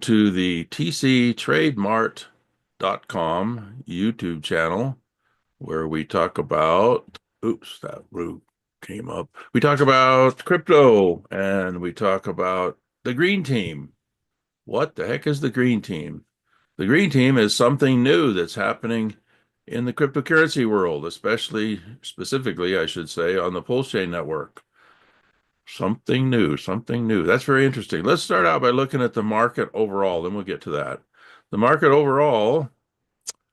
to the Tcbarterdotcom YouTube channel where we talk about, oops, that root came up. We talk about crypto and we talk about the green team. What the heck is the green team? The green team is something new that's happening in the cryptocurrency world, especially specifically, I should say, on the PulseChain network. Something new, something new. That's very interesting. Let's start out by looking at the market overall, then we'll get to that. The market overall,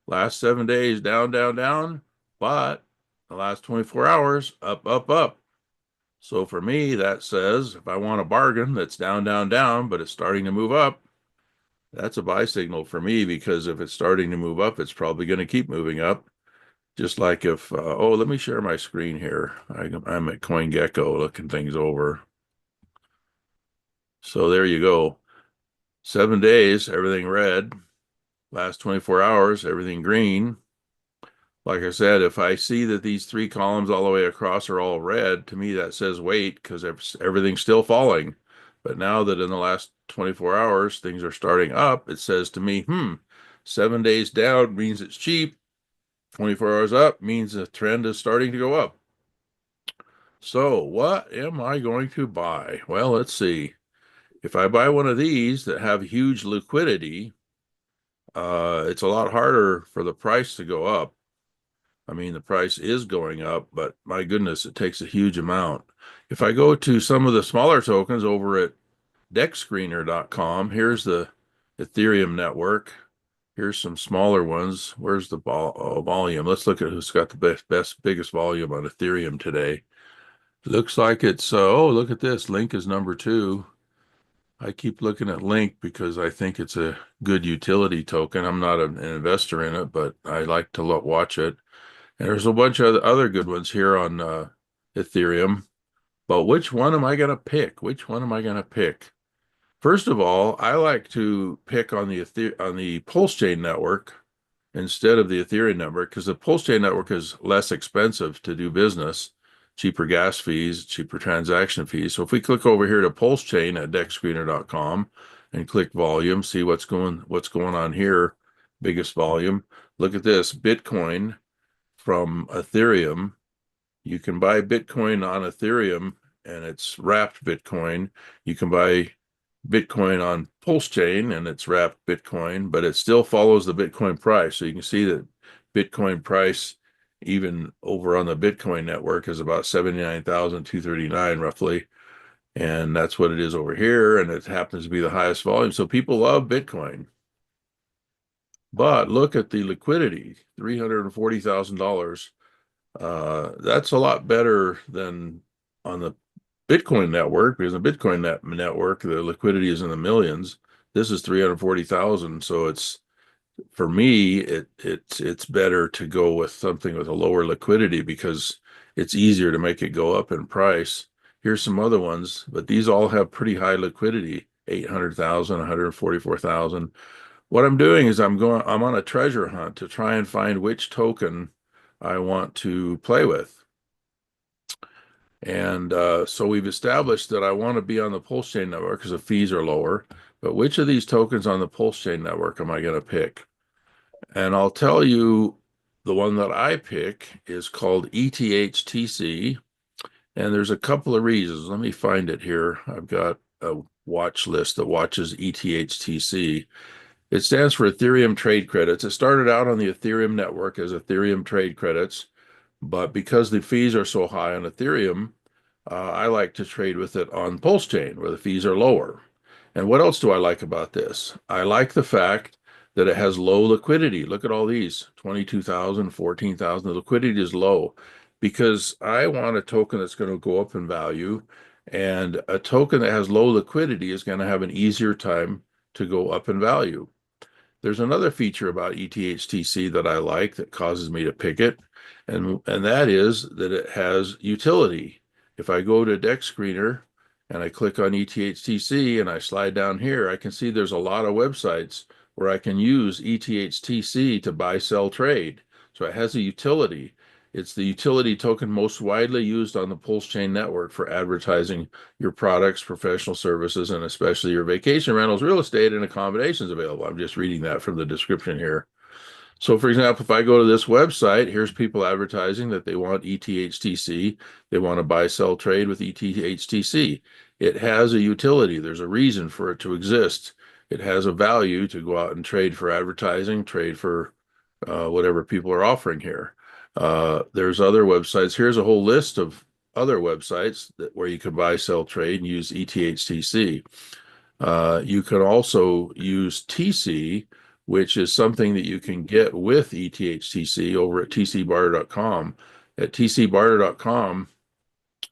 last 7 days, down, down, down, but the last 24 hours, up, up, up. So for me, that says if I want a bargain that's down, down, down, but it's starting to move up, that's a buy signal for me, because if it's starting to move up, it's probably going to keep moving up. Just like if, oh, let me share my screen here. I'm at CoinGecko looking things over. So there you go. 7 days, everything red. Last 24 hours, everything green. Like I said, if I see that these three columns all the way across are all red, to me that says wait, because everything's still falling. But now that in the last 24 hours, things are starting up, it says to me, 7 days down means it's cheap. 24 hours up means the trend is starting to go up. So what am I going to buy? Well, let's see. If I buy one of these that have huge liquidity, it's a lot harder for the price to go up. I mean, the price is going up, but my goodness, it takes a huge amount. If I go to some of the smaller tokens over at DexScreener.com, here's the Ethereum network. Here's some smaller ones. Where's the volume? Let's look at who's got the biggest volume on Ethereum today. Looks like it's, oh, look at this. Link is number 2. I keep looking at Link because I think it's a good utility token. I'm not an investor in it, but I like to watch it. And there's a bunch of other good ones here on Ethereum. But which one am I going to pick? Which one am I going to pick? First of all, I like to pick on the PulseChain network instead of the Ethereum network, because the PulseChain network is less expensive to do business, cheaper gas fees, cheaper transaction fees. So if we click over here to PulseChain at DexScreener.com and click volume, see what's going on here, biggest volume. Look at this, Bitcoin from Ethereum. You can buy Bitcoin on Ethereum and it's wrapped Bitcoin. You can buy Bitcoin on PulseChain and it's wrapped Bitcoin, but it still follows the Bitcoin price. So you can see that Bitcoin price, even over on the Bitcoin network, is about 79,239 roughly. And that's what it is over here. And it happens to be the highest volume. So people love Bitcoin. But look at the liquidity, $340,000. That's a lot better than on the Bitcoin network, because the Bitcoin network, the liquidity is in the millions. This is 340,000. So it's, for me, it's better to go with something with a lower liquidity because it's easier to make it go up in price. Here's some other ones, but these all have pretty high liquidity, 800,000, 144,000. What I'm doing is I'm on a treasure hunt to try and find which token I want to play with. And so we've established that I want to be on the PulseChain network because the fees are lower. But which of these tokens on the PulseChain network am I going to pick? And I'll tell you, the one that I pick is called ETHTC. And there's a couple of reasons. Let me find it here. I've got a watch list that watches ETHTC. It stands for Ethereum Trade Credits. It started out on the Ethereum network as Ethereum Trade Credits, but because the fees are so high on Ethereum, I like to trade with it on PulseChain, where the fees are lower. And what else do I like about this? I like the fact that it has low liquidity. Look at all these, 22,000, 14,000. The liquidity is low because I want a token that's going to go up in value, and a token that has low liquidity is going to have an easier time to go up in value. There's another feature about ETHTC that I like that causes me to pick it, and that is that it has utility. If I go to Dex Screener and I click on ETHTC and I slide down here, I can see there's a lot of websites where I can use ETHTC to buy, sell, trade. So it has a utility. It's the utility token most widely used on the PulseChain network for advertising your products, professional services, and especially your vacation rentals, real estate, and accommodations available. I'm just reading that from the description here. So, for example, if I go to this website, here's people advertising that they want ETHTC. They want to buy, sell, trade with ETHTC. It has a utility. There's a reason for it to exist. It has a value to go out and trade for advertising, trade for whatever people are offering here. There's other websites. Here's a whole list of other websites where you can buy, sell, trade, and use ETHTC. You can also use TC, which is something that you can get with ETHTC over at Tcbarter.com. At Tcbarter.com,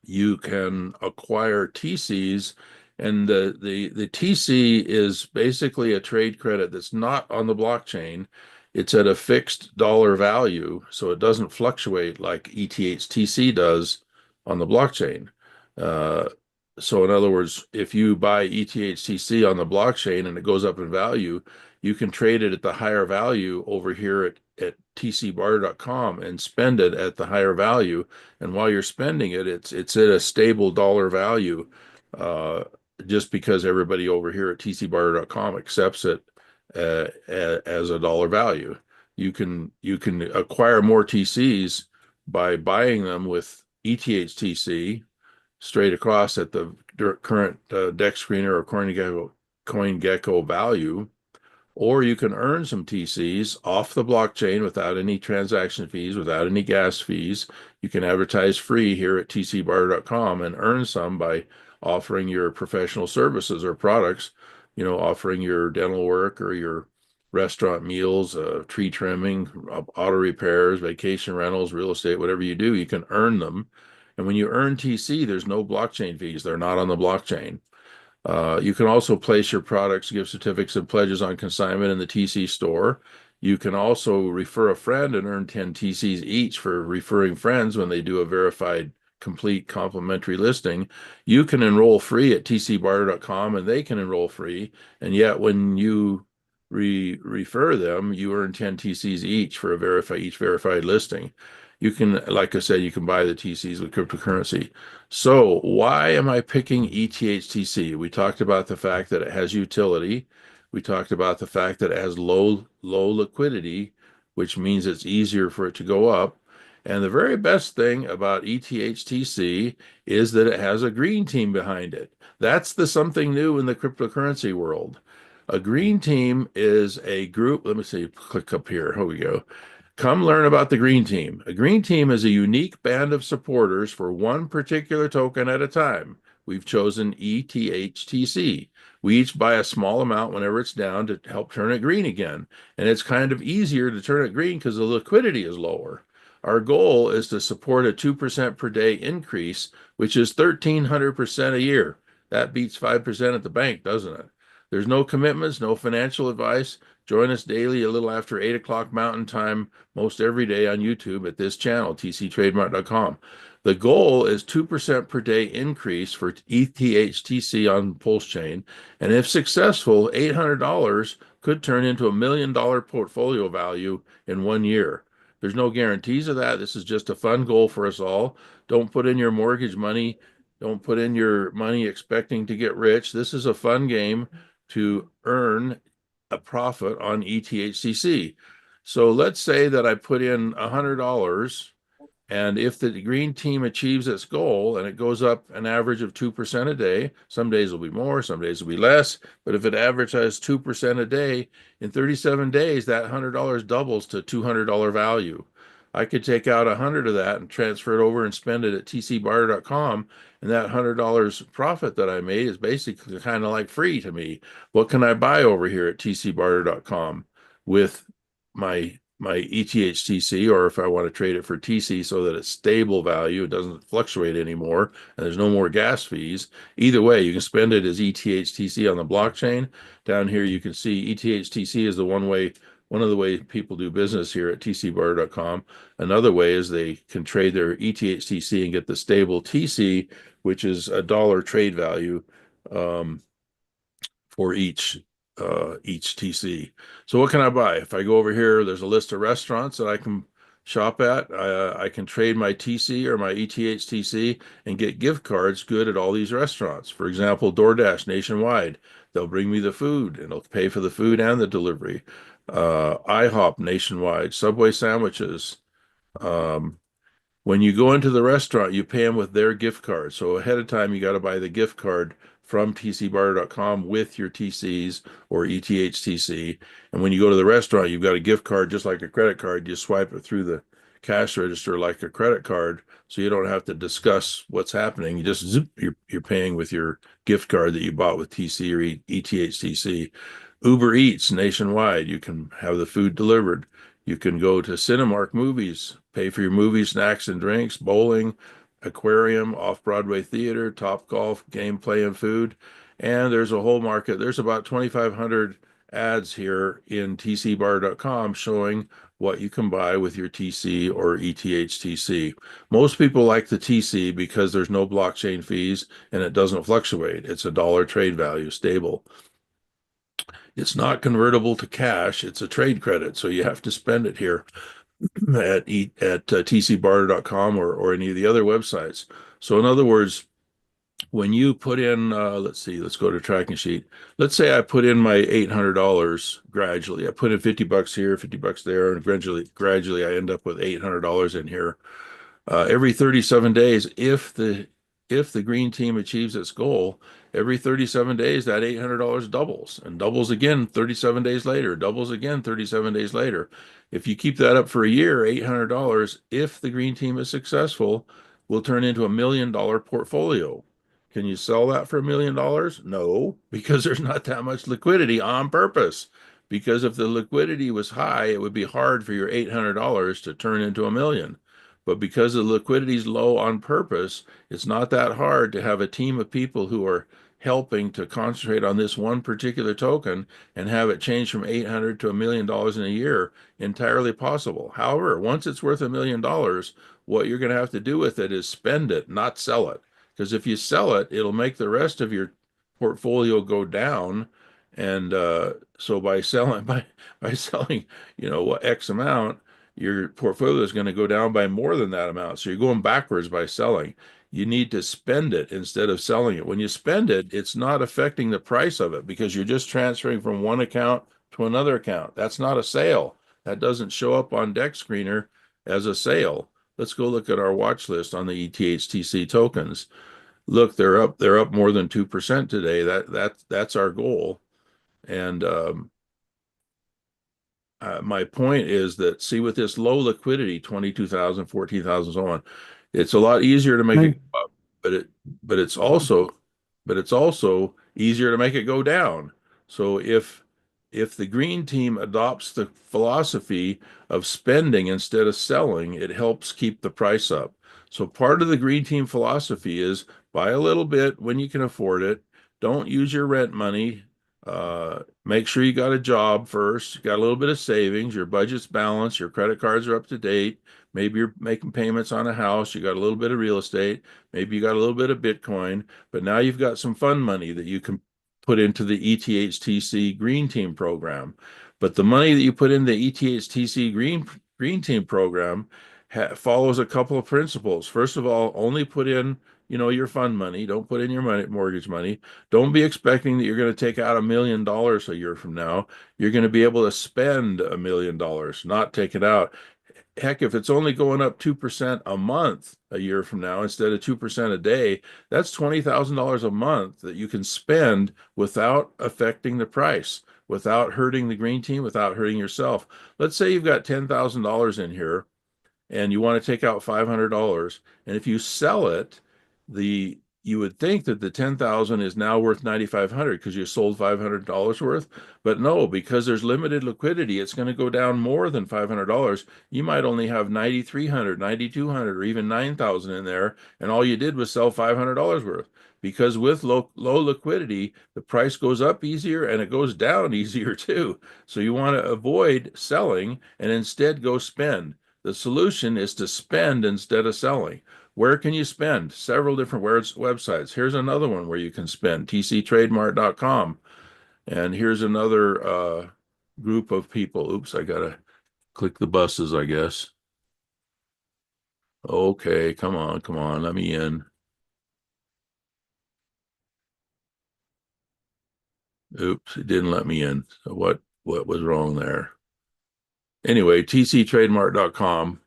you can acquire TCs, and the TC is basically a trade credit that's not on the blockchain. It's at a fixed dollar value, so it doesn't fluctuate like ETHTC does on the blockchain. So in other words, if you buy ETHTC on the blockchain and it goes up in value, you can trade it at the higher value over here at Tcbarter.com and spend it at the higher value. And while you're spending it, it's at a stable dollar value, just because everybody over here at Tcbarter.com accepts it as a dollar value. You can acquire more TCs by buying them with ETHTC straight across at the current DEX screener or CoinGecko value, or you can earn some TCs off the blockchain without any transaction fees, without any gas fees. You can advertise free here at Tcbarter.com and earn some by offering your professional services or products, offering your dental work or your restaurant meals, tree trimming, auto repairs, vacation rentals, real estate, whatever you do, you can earn them. And when you earn TC, there's no blockchain fees. They're not on the blockchain. You can also place your products, gift certificates, and pledges on consignment in the TC store. You can also refer a friend and earn 10 TCs each for referring friends when they do a verified, complete, complimentary listing. You can enroll free at Tcbarter.com, and they can enroll free. And yet, when you refer them, you earn 10 TCs each for each verified listing. You can, like I said, you can buy the TCs with cryptocurrency. So why am I picking ETHTC? We talked about the fact that it has utility. We talked about the fact that it has low liquidity, which means it's easier for it to go up. And the very best thing about ETHTC is that it has a green team behind it. That's the something new in the cryptocurrency world. A green team is a group. Let me see, click up here. Here we go. Come learn about the Green Team. A Green Team is a unique band of supporters for one particular token at a time. We've chosen ETHTC. We each buy a small amount whenever it's down to help turn it green again. And it's kind of easier to turn it green because the liquidity is lower. Our goal is to support a 2% per day increase, which is 1,300% a year. That beats 5% at the bank, doesn't it? There's no commitments, no financial advice. Join us daily a little after 8 o'clock Mountain Time, most every day on YouTube at this channel, tctrademark.com. The goal is 2% per day increase for ETHTC on PulseChain. And if successful, $800 could turn into $1 million portfolio value in 1 year. There's no guarantees of that. This is just a fun goal for us all. Don't put in your mortgage money. Don't put in your money expecting to get rich. This is a fun game to earn a profit on ETHTC. So let's say that I put in $100, and if the green team achieves its goal and it goes up an average of 2% a day, some days will be more, some days will be less, but if it averages 2% a day, in 37 days, that $100 doubles to $200 value. I could take out 100 of that and transfer it over and spend it at Tcbarter.com, and that $100 profit that I made is basically kind of like free to me. What can I buy over here at Tcbarter.com with my ETHTC, or if I want to trade it for TC so that it's stable value, it doesn't fluctuate anymore, and there's no more gas fees. Either way, you can spend it as ETHTC on the blockchain. Down here, you can see ETHTC is one of the ways people do business here at Tcbarter.com. Another way is they can trade their ETHTC and get the stable TC, which is a dollar trade value for each TC. So what can I buy? If I go over here, there's a list of restaurants that I can shop at. I can trade my TC or my ETHTC and get gift cards good at all these restaurants. For example, DoorDash nationwide. They'll bring me the food and they'll pay for the food and the delivery. IHOP nationwide, Subway sandwiches. Um, when you go into the restaurant, you pay them with their gift card. So ahead of time, you got to buy the gift card from Tcbarterdotcom with your TCs or ETHTC. And when you go to the restaurant, you've got a gift card just like a credit card. You swipe it through the cash register like a credit card, so you don't have to discuss what's happening. You just zip, you're paying with your gift card that you bought with TC or ETHTC. Uber Eats nationwide, you can have the food delivered. You can go to Cinemark movies, pay for your movies, snacks and drinks, bowling, aquarium, off-Broadway theater, Top Golf, gameplay and food. And there's a whole market. There's about 2,500 ads here in tcbar.com showing what you can buy with your TC or ETHTC. Most people like the TC because there's no blockchain fees and it doesn't fluctuate. It's a dollar trade value, stable. It's not convertible to cash. It's a trade credit, so you have to spend it here at tcbarter.com or any of the other websites. So in other words, when you put in, let's see, let's go to tracking sheet. Let's say I put in my $800 gradually. I put in 50 bucks here, 50 bucks there, and gradually I end up with $800 in here. Every 37 days, if the green team achieves its goal, every 37 days that $800 doubles and doubles again 37 days later, doubles again 37 days later. If you keep that up for a year, $800, if the green team is successful, will turn into $1 million portfolio. Can you sell that for $1 million? No, because there's not that much liquidity on purpose. Because if the liquidity was high, it would be hard for your $800 to turn into $1 million. But because the liquidity is low on purpose, it's not that hard to have a team of people who are helping to concentrate on this one particular token and have it change from 800 to $1 million in a year. Entirely possible. However, once it's worth $1 million, what you're going to have to do with it is spend it, not sell it. Because if you sell it, it'll make the rest of your portfolio go down. And so by selling, by selling, X amount, your portfolio is going to go down by more than that amount. So you're going backwards by selling. You need to spend it instead of selling it. When you spend it, it's not affecting the price of it because you're just transferring from one account to another account. That's not a sale. That doesn't show up on Dex Screener as a sale. Let's go look at our watch list on the ETHTC tokens. Look, they're up more than 2% today. That's our goal. And my point is that, see, with this low liquidity, 22,000, 14,000, so on, it's a lot easier to make it go up, but it's also easier to make it go down. So if the green team adopts the philosophy of spending instead of selling, it helps keep the price up. So part of the green team philosophy is buy a little bit when you can afford it. Don't use your rent money. Make sure you got a job first, you got a little bit of savings, your budget's balanced, your credit cards are up to date, maybe you're making payments on a house, you got a little bit of real estate, maybe you got a little bit of Bitcoin, but now you've got some fun money that you can put into the ETHTC Green Team program. But the money that you put in the ETHTC Green Team program follows a couple of principles. First of all, only put in your fund money. Don't put in your mortgage money. Don't be expecting that you're going to take out $1 million a year from now. You're going to be able to spend $1 million, not take it out. Heck, if it's only going up 2% a month a year from now instead of 2% a day, that's $20,000 a month that you can spend without affecting the price, without hurting the green team, without hurting yourself. Let's say you've got $10,000 in here and you want to take out $500, and if you sell it, you would think that the 10,000 is now worth 9,500 because you sold $500 worth, but no, because there's limited liquidity, it's going to go down more than $500. You might only have 9,300, 9,200, or even 9,000 in there, and all you did was sell $500 worth. Because with low liquidity, the price goes up easier and it goes down easier too. So you want to avoid selling and instead go spend. The solution is to spend instead of selling. Where can you spend? Several different websites. Here's another one where you can spend, tctrademark.com. And here's another group of people. Oops, I got to click the buses, I guess. Okay, come on, let me in. Oops, it didn't let me in. So what was wrong there? Anyway, tctrademark.com.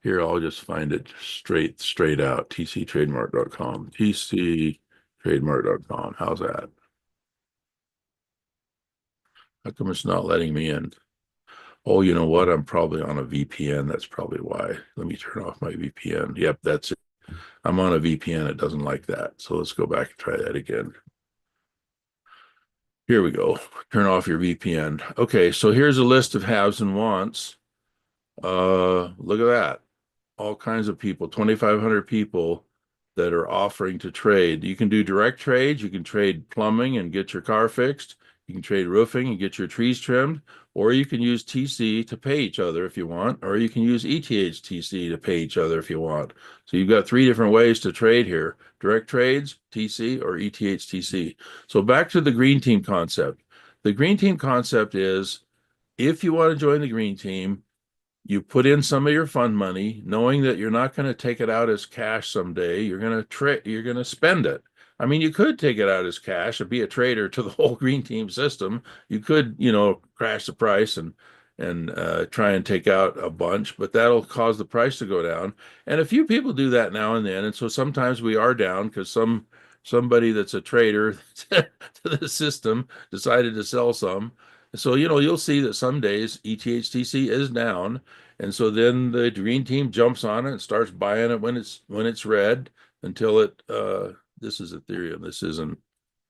Here, I'll just find it straight out. tctrademark.com. tctrademark.com. How's that? How come it's not letting me in? Oh, you know what? I'm probably on a VPN. That's probably why. Let me turn off my VPN. Yep, that's it. I'm on a VPN. It doesn't like that. So let's go back and try that again. Here we go. Turn off your VPN. Okay, so here's a list of haves and wants. Look at that. All kinds of people, 2,500 people that are offering to trade. You can do direct trades. You can trade plumbing and get your car fixed. You can trade roofing and get your trees trimmed, or you can use TC to pay each other if you want, or you can use ETHTC to pay each other if you want. So you've got three different ways to trade here: direct trades, TC, or ETHTC. So back to the green team concept. The green team concept is if you want to join the green team, you put in some of your fund money, knowing that you're not going to take it out as cash someday. You're going to spend it. I mean, you could take it out as cash and be a trader to the whole green team system. You could, crash the price and try and take out a bunch, but that'll cause the price to go down. And a few people do that now and then, and so sometimes we are down because somebody that's a trader to the system decided to sell some. So, you'll see that some days ETHTC is down. And so then the green team jumps on it and starts buying it when it's red until this is Ethereum. This isn't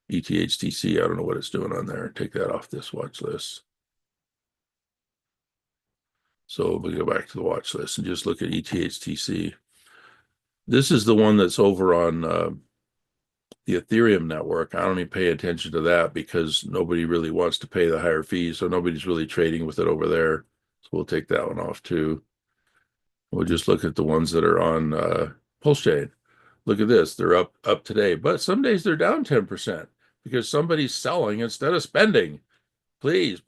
ETHTC. I don't know what it's doing on there. Take that off this watch list. So we go back to the watch list and just look at ETHTC. This is the one that's over on the Ethereum network. I don't even pay attention to that because nobody really wants to pay the higher fees. So nobody's really trading with it over there. So we'll take that one off too. We'll just look at the ones that are on PulseChain. Look at this. They're up today, but some days they're down 10% because somebody's selling instead of spending. Please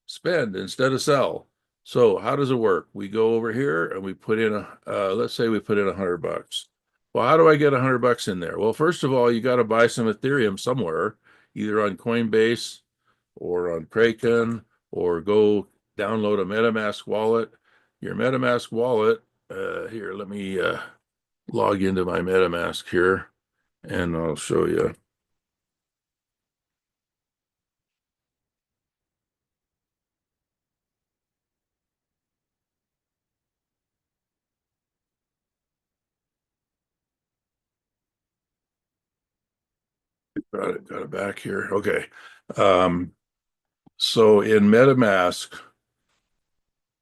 spend instead of sell. So how does it work? We go over here and we put in let's say we put in $100. Well, how do I get $100 in there? Well, first of all, you got to buy some Ethereum somewhere, either on Coinbase or on Kraken, or go download a MetaMask wallet. Your MetaMask wallet, here, let me log into my MetaMask here, and I'll show you. Got it back here. Okay. Um, so in MetaMask,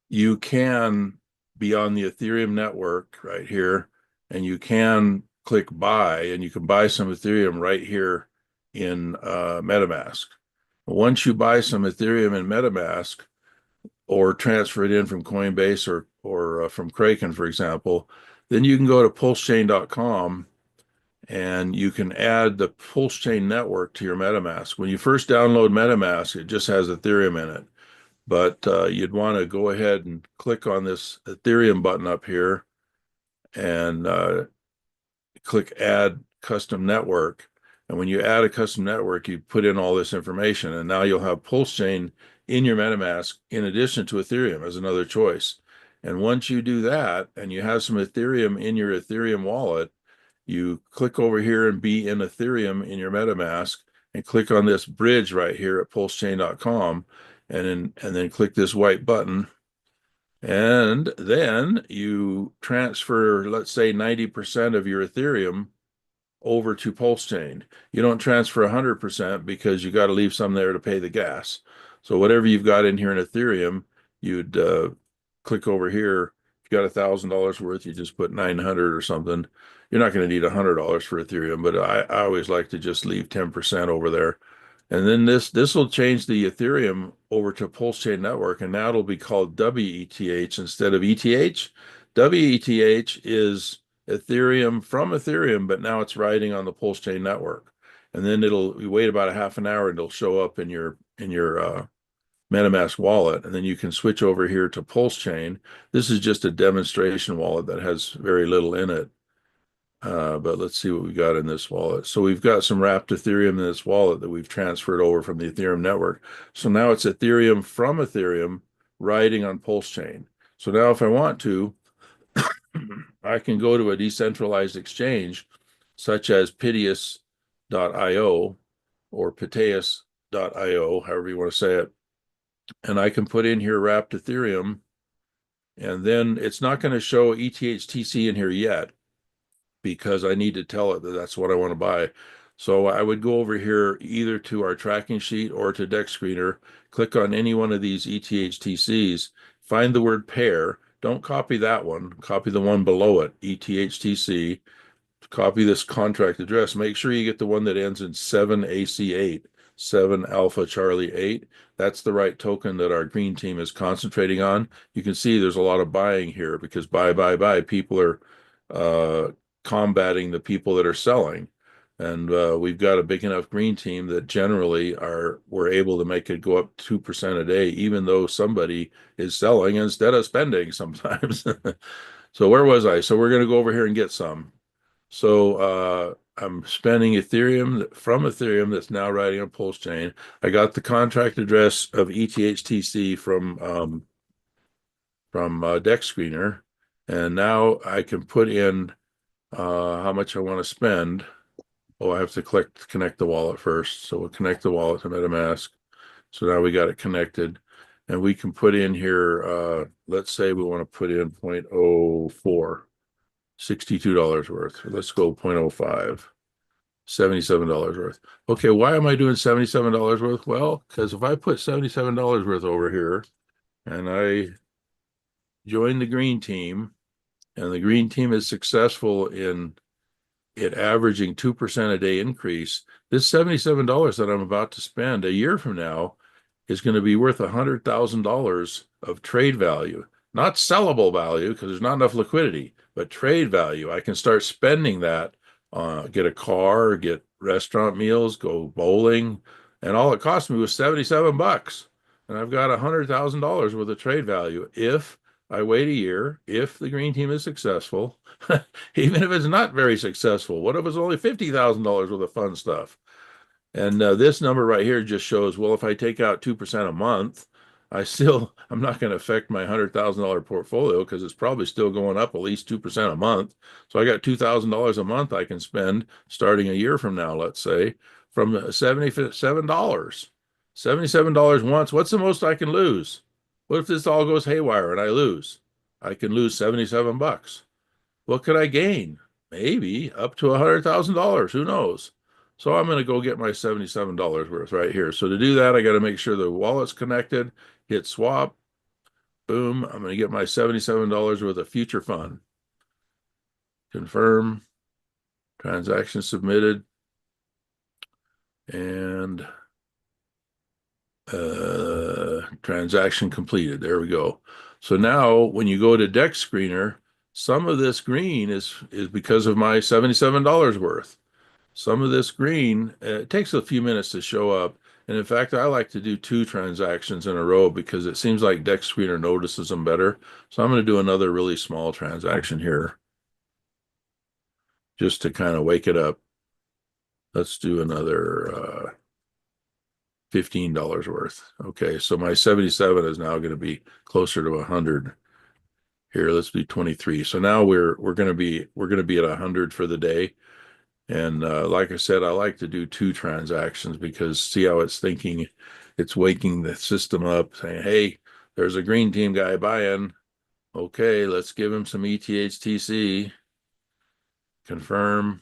you can be on the Ethereum network right here, and you can click buy, and you can buy some Ethereum right here in MetaMask. Once you buy some Ethereum in MetaMask or transfer it in from Coinbase or from Kraken, for example, then you can go to PulseChain.com and you can add the PulseChain network to your MetaMask. When you first download MetaMask, it just has Ethereum in it. But you'd want to go ahead and click on this Ethereum button up here and click Add Custom Network. And when you add a custom network, you put in all this information, and now you'll have PulseChain in your MetaMask in addition to Ethereum as another choice. And once you do that, and you have some Ethereum in your Ethereum wallet, you click over here and be in Ethereum in your MetaMask and click on this bridge right here at PulseChain.com and then click this white button. And then you transfer, let's say, 90% of your Ethereum over to PulseChain. You don't transfer 100% because you got to leave some there to pay the gas. So whatever you've got in here in Ethereum, you'd click over here. If you got $1,000 worth, you just put 900 or something. You're not going to need $100 for Ethereum, but I always like to just leave 10% over there. And then this will change the Ethereum over to PulseChain network, and now it'll be called WETH instead of ETH. WETH is Ethereum from Ethereum, but now it's riding on the PulseChain network. And then you wait about a half an hour and it'll show up in your MetaMask wallet, and then you can switch over here to PulseChain. This is just a demonstration wallet that has very little in it. But let's see what we got in this wallet. So we've got some wrapped Ethereum in this wallet that we've transferred over from the Ethereum network. So now it's Ethereum from Ethereum riding on PulseChain. So now if I want to, I can go to a decentralized exchange such as Piteous.io or Piteous.io, however you want to say it. And I can put in here wrapped Ethereum, and then it's not going to show ETHTC in here yet because I need to tell it that that's what I want to buy. So I would go over here either to our tracking sheet or to Deck Screener, click on any one of these ETHTCs, find the word pair. Don't copy that one, copy the one below it, ETHTC. Copy this contract address. Make sure you get the one that ends in 7AC8, 7 Alpha Charlie 8. That's the right token that our green team is concentrating on. You can see there's a lot of buying here because buy. People are combating the people that are selling. And we've got a big enough green team that generally we're able to make it go up 2% a day, even though somebody is selling instead of spending sometimes. So where was I? So we're going to go over here and get some. So I'm spending Ethereum from Ethereum that's now riding on PulseChain. I got the contract address of ETHTC from Deck Screener, and now I can put in how much I want to spend. Oh, I have to connect the wallet first. So we'll connect the wallet to MetaMask. So now we got it connected, and we can put in here. Let's say we want to put in 0.04. $62 worth. Let's go 0.05, $77 worth. Okay, why am I doing $77 worth? Well, because if I put $77 worth over here and I join the green team, and the green team is successful in it averaging 2% a day increase, this $77 that I'm about to spend a year from now is going to be worth $100,000 of trade value. Not sellable value because there's not enough liquidity, but trade value. I can start spending that, get a car, get restaurant meals, go bowling, and all it cost me was $77. And I've got $100,000 worth of trade value if I wait a year, if the green team is successful, even if it's not very successful. What if it's only $50,000 worth of fun stuff? And this number right here just shows, well, if I take out 2% a month, I'm not going to affect my $100,000 portfolio because it's probably still going up at least 2% a month. So I got $2,000 a month I can spend starting a year from now, let's say, from $77. $77 once. What's the most I can lose? What if this all goes haywire and I lose? I can lose $77. What could I gain? Maybe up to $100,000. Who knows? So I'm going to go get my $77 worth right here. So to do that, I got to make sure the wallet's connected, hit swap, boom. I'm going to get my $77 worth of future fund. Confirm, transaction submitted, and transaction completed. There we go. So now when you go to Deck Screener, some of this green is because of my $77 worth. Some of this green, it takes a few minutes to show up. And in fact, I like to do 2 transactions in a row because it seems like Deck Screener notices them better. So I'm going to do another really small transaction here just to kind of wake it up. Let's do another $15 worth. Okay, so my 77 is now going to be closer to 100. Here, let's do 23. So now we're going to be at 100 for the day. And like I said, I like to do 2 transactions because see how it's thinking. It's waking the system up saying, hey, there's a green team guy buying. Okay, let's give him some ETHTC. Confirm.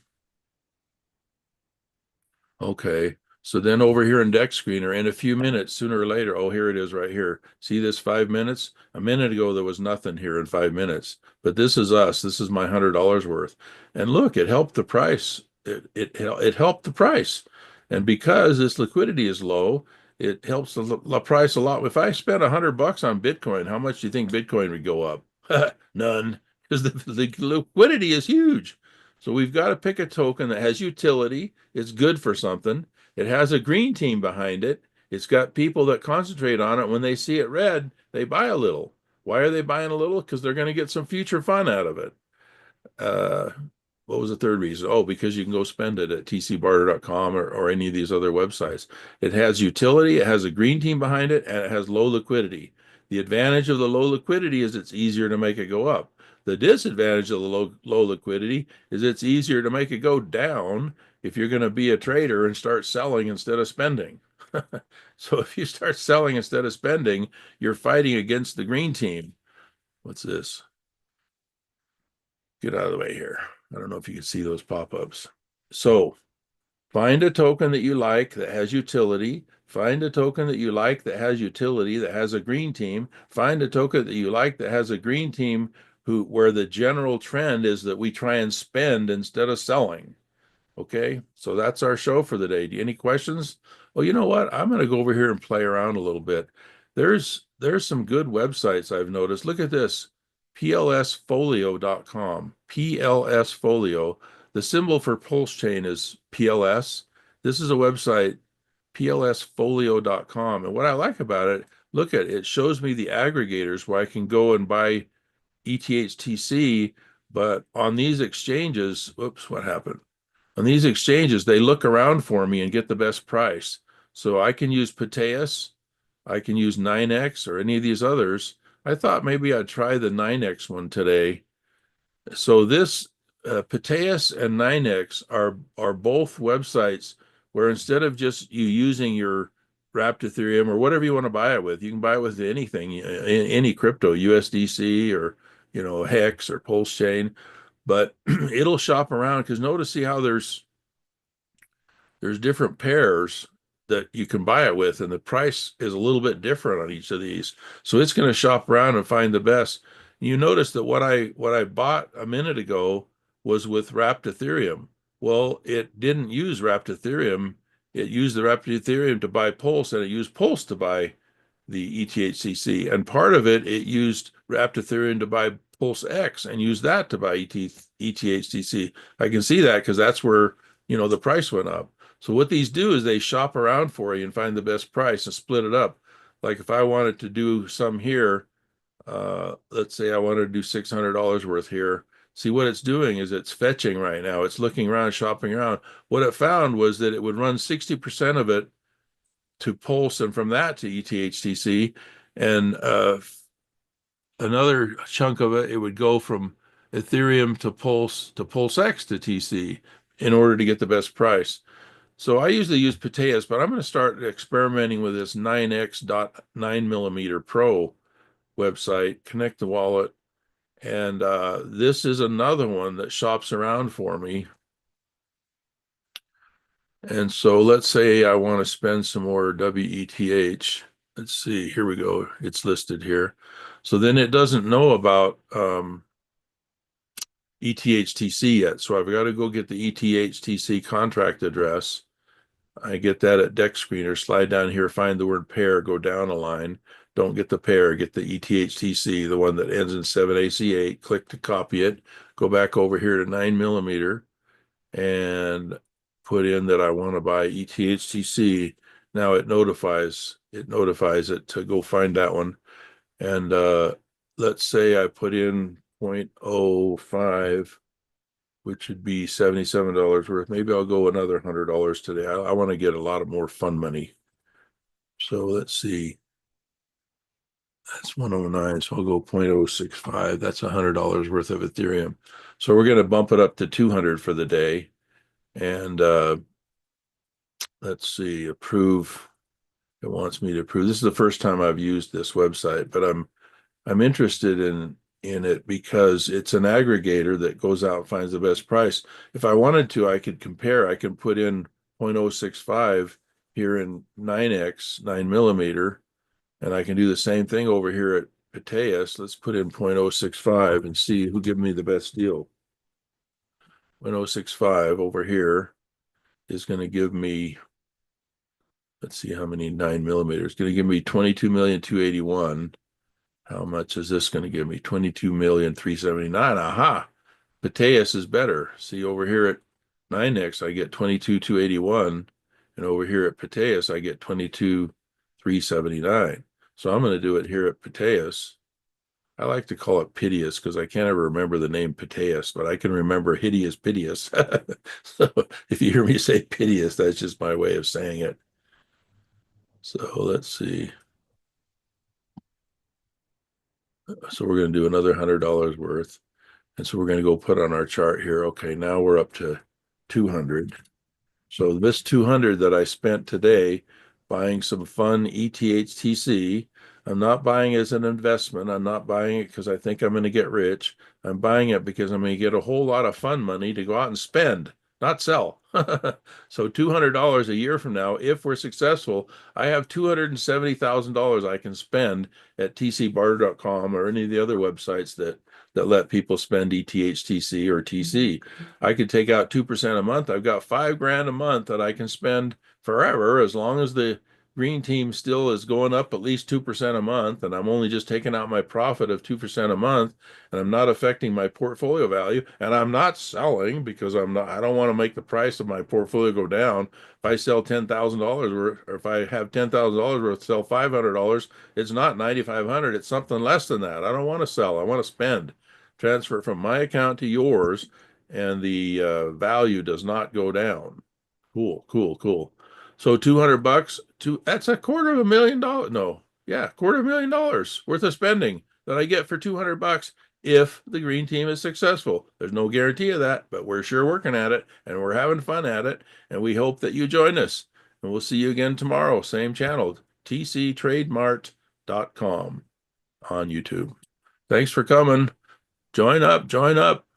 Okay. So then over here in Deck Screener, in a few minutes, sooner or later, oh, here it is right here. See this 5 minutes? A minute ago, there was nothing here in 5 minutes. But this is us. This is my $100 worth. And look, it helped the price. It helped the price. And because this liquidity is low, it helps the price a lot. If I spent $100 on Bitcoin, how much do you think Bitcoin would go up? None, because the liquidity is huge. So we've got to pick a token that has utility. It's good for something. It has a green team behind it, It's got people that concentrate on it. When they see it red, they buy a little. Why are they buying a little? Because they're going to get some future fun out of it. Uh, what was the third reason? Oh, because you can go spend it at Tcbarterdotcom or any of these other websites. It has utility, it has a green team behind it, and it has low liquidity. The advantage of the low liquidity is it's easier to make it go up. The disadvantage of the low liquidity is it's easier to make it go down if you're going to be a trader and start selling instead of spending. So if you start selling instead of spending, you're fighting against the green team. What's this? Get out of the way here. I don't know if you can see those pop-ups. So find a token that you like that has utility. Find a token that you like that has utility, that has a green team. Find a token that you like that has a green team where the general trend is that we try and spend instead of selling. Okay, so that's our show for the day. Any questions? Well, you know what? I'm going to go over here and play around a little bit. There's some good websites I've noticed. Look at this, PLSfolio.com. PLSfolio. The symbol for PulseChain is PLS. This is a website, PLSfolio.com. And what I like about it, look at it, it shows me the aggregators where I can go and buy ETHTC, but on these exchanges, oops, what happened? On these exchanges, they look around for me and get the best price. So I can use Pteus, I can use 9X or any of these others. I thought maybe I'd try the 9X one today. So this Pteus and 9X are both websites where instead of just you using your wrapped Ethereum or whatever you want to buy it with, you can buy it with anything, any crypto, USDC or Hex or PulseChain, but it'll shop around because see how there's different pairs that you can buy it with, and the price is a little bit different on each of these. So it's going to shop around and find the best. You notice that what I bought a minute ago was with wrapped Ethereum. Well, it didn't use wrapped Ethereum. It used the wrapped Ethereum to buy Pulse, and it used Pulse to buy the ETHCC. And part of it used wrapped Ethereum to buy Pulse X and used that to buy ETHCC. I can see that because that's where the price went up. So what these do is they shop around for you and find the best price and split it up. Like if I wanted to do some here, let's say I wanted to do $600 worth here. See what it's doing is it's fetching right now. It's looking around, shopping around. What it found was that it would run 60% of it to Pulse and from that to ETHTC. And another chunk of it would go from Ethereum to Pulse X to TC in order to get the best price. So I usually use Pteus, but I'm going to start experimenting with this 9x.9mm Pro website, connect the wallet. And this is another one that shops around for me. And so let's say I want to spend some more WETH. Let's see, here we go. It's listed here. So then it doesn't know about ETHTC yet. So I've got to go get the ETHTC contract address. I get that at Deck Screener, slide down here, find the word pair, go down a line. Don't get the pair, get the ETHTC, the one that ends in 7AC8, click to copy it, go back over here to 9mm and put in that I want to buy ETHTC. Now it notifies it to go find that one. And let's say I put in 0.05, which would be $77 worth. Maybe I'll go another $100 today. I want to get a lot of more fun money. So let's see. That's 109. So I'll go 0.065. That's $100 worth of Ethereum. So we're going to bump it up to 200 for the day. And let's see, approve. It wants me to approve. This is the first time I've used this website, but I'm interested in it because it's an aggregator that goes out and finds the best price. If I wanted to, I could compare. I can put in 0.065 here in 9X, 9mm, and I can do the same thing over here at Pteus. Let's put in 0.065 and see who gives me the best deal. 0.065 over here is going to give me, let's see how many 9mm. It's going to give me 22,281,000. How much is this going to give me? 22,379,000. Aha! Pteus is better. See, over here at 9X, I get 22,281, and over here at Pteus, I get 22,379. $3.79. So I'm going to do it here at Piteus. I like to call it Piteous because I can't ever remember the name Piteus, but I can remember Hideous Piteous. So if you hear me say Piteous, that's just my way of saying it. So let's see. So we're going to do another $100 worth. And so we're going to go put on our chart here. Okay, now we're up to 200. So this 200 that I spent today buying some fun ETHTC, I'm not buying it as an investment. I'm not buying it because I think I'm going to get rich. I'm buying it because I'm going to get a whole lot of fun money to go out and spend, not sell. So $200 a year from now, if we're successful, I have $270,000 I can spend at Tcbarterdotcom or any of the other websites that let people spend ETHTC or TC. I could take out 2% a month. I've got $5,000 a month that I can spend forever as long as the green team still is going up at least 2% a month, and I'm only just taking out my profit of 2% a month, and I'm not affecting my portfolio value, and I'm not selling because I don't want to make the price of my portfolio go down. If I sell $10,000 worth, or if I have $10,000 worth, sell $500, it's not $9,500, it's something less than that. I don't want to sell, I want to spend. Transfer it from my account to yours, and the value does not go down. Cool, cool, cool. So $200, that's $250,000. No, yeah, $250,000 worth of spending that I get for $200 if the green team is successful. There's no guarantee of that, but we're sure working at it and we're having fun at it. And we hope that you join us. And we'll see you again tomorrow, same channel, TCTrademart.com on YouTube. Thanks for coming. Join up, join up.